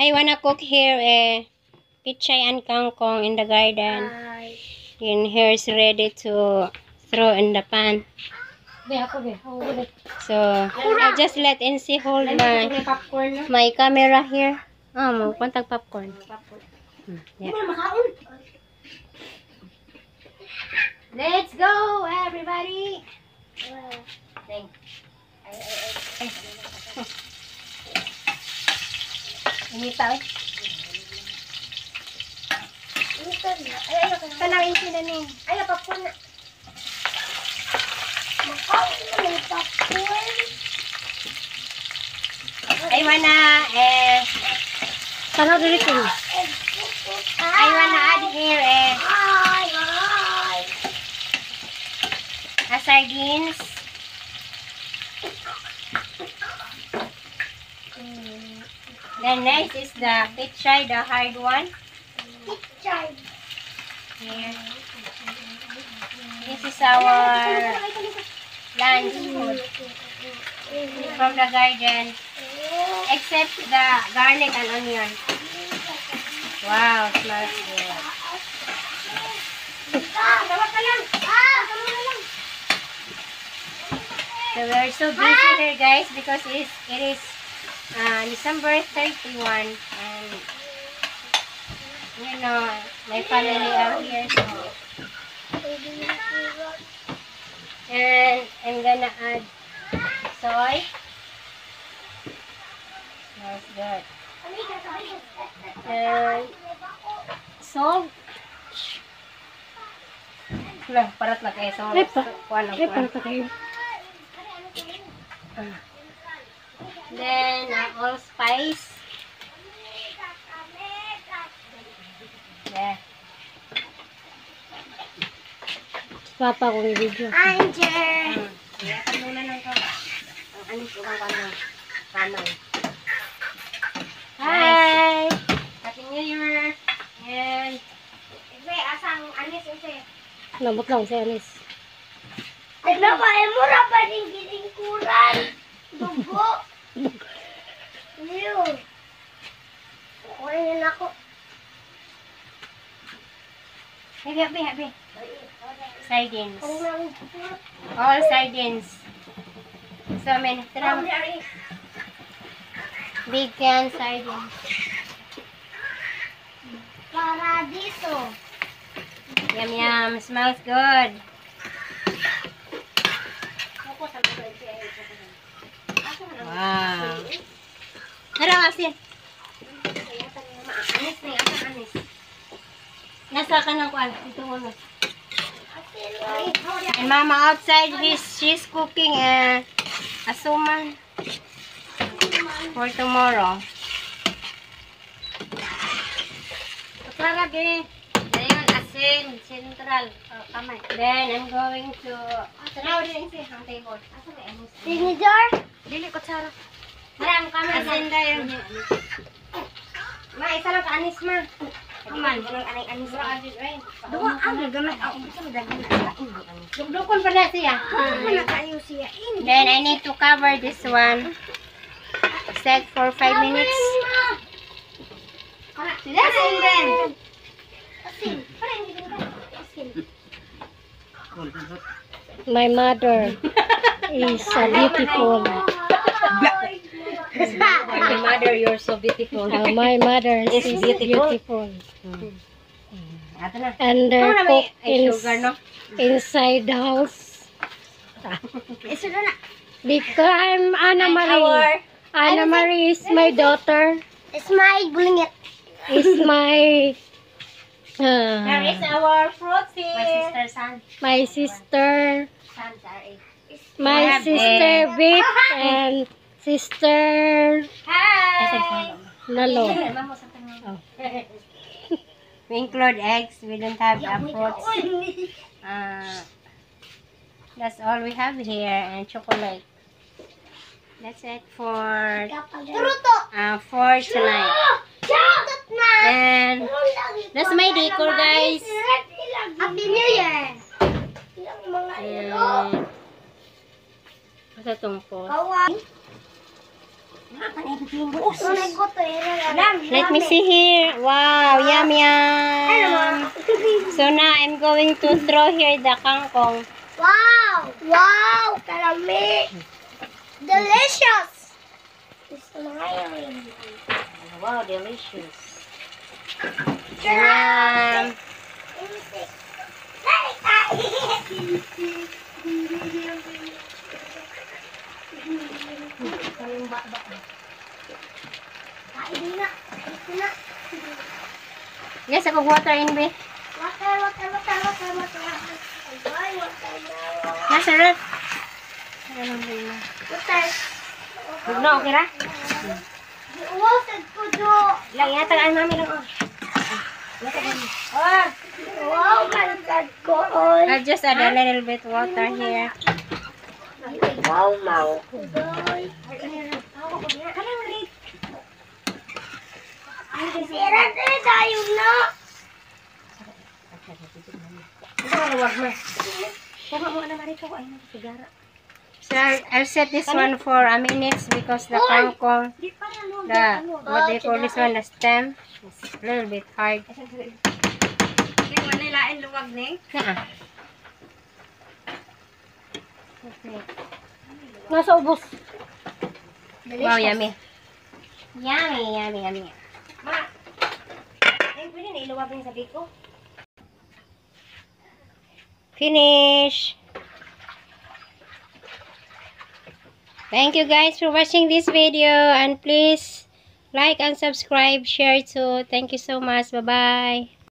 I wanna cook here pichay and kangkong in the garden. And here is ready to throw in the pan. So I'll just let NC hold my camera here. Oh, magpuntag popcorn. Yeah. Let's go, everybody. Initaw. Tanawin sila ni. Ay, popcorn na. I wanna add here sardines. Then next is the pichay, the hard one. Here. This is our lunch food from the garden, except the garlic and onion. Wow, smells good. So we're so busy here, guys, because it is December 31, and you know my family are here, so. And I'm gonna add soy. Smells good. And salt. Lah, parat lah kayak salt. Then allspice. Yeah. Papa ko yung video. Angel! Kaya muna lang ka. Anis ko kang kamay. Hi! Happy New Year! And Ibe, asang anis ito? Nabot lang si Anis. Naglawa, mura pa rin gilingkuran. Dugo. Yun. Kukunin ako. Happy. Sardines. All sardines. So many. Big can sardines. Paradiso. Yum. Smells good. Wow. Tara kasi. Anis. Nasa ka ng kuwan. Dito mo na. And Mama outside, she's cooking asuman for tomorrow. Lagi. Ayan, asin. Central. Kamay. Then, I'm going to... Tanaw din ang table. Asa may anis? Vinegar? Dili ko tsara. Marang kamay. Asin tayo. Ma, isa lang ka anis, ma. Kaman, ganang anis. Dua, gamay. Dugdukon pa na siya. Siya. Then, I need to cover this one. Set for 5 minutes. Asin din. My mother is beautiful. My mother, you're so beautiful. My mother is beautiful. Ato na. And cook inside the house. Because I'm Anna Marie. Anna Marie is my daughter. Smile, bulingit. Is my There is our fruit here. My sister, son. my sister, Son, sorry. my sister Vic, and sister Hi! Lalo. Oh. We include eggs. We don't have fruits. That's all we have here, and chocolate. That's it for tonight. And that's my decor, guys. Happy New Year! And, basta itong pot. Kawan. Tunay ko to. Let me see here. Wow, yum yum. So now I'm going to throw here the kangkong. Wow! Wow! Karami! Delicious! Gusto na ngayon. Wow, delicious. Yum! Kain na. Ito na. Yes, ako water in be. Water. Ay, water. Nasa ref. Water. No, okay ra? Water ko do. Lang, yatagaan namin lang. Oh. Wow, malagad ko. Oy. I'll just add a little bit water here. Wow, mau ko. Sira din tayo na. So I'll set this one for a minute because the kangkong, what do you call this one, the stem, is a little bit hard. Naa. Okay. Nasa ubos. Wow, yummy. Yummy. Finish. Thank you guys for watching this video, and please like and subscribe, share too. Thank you so much. Bye bye.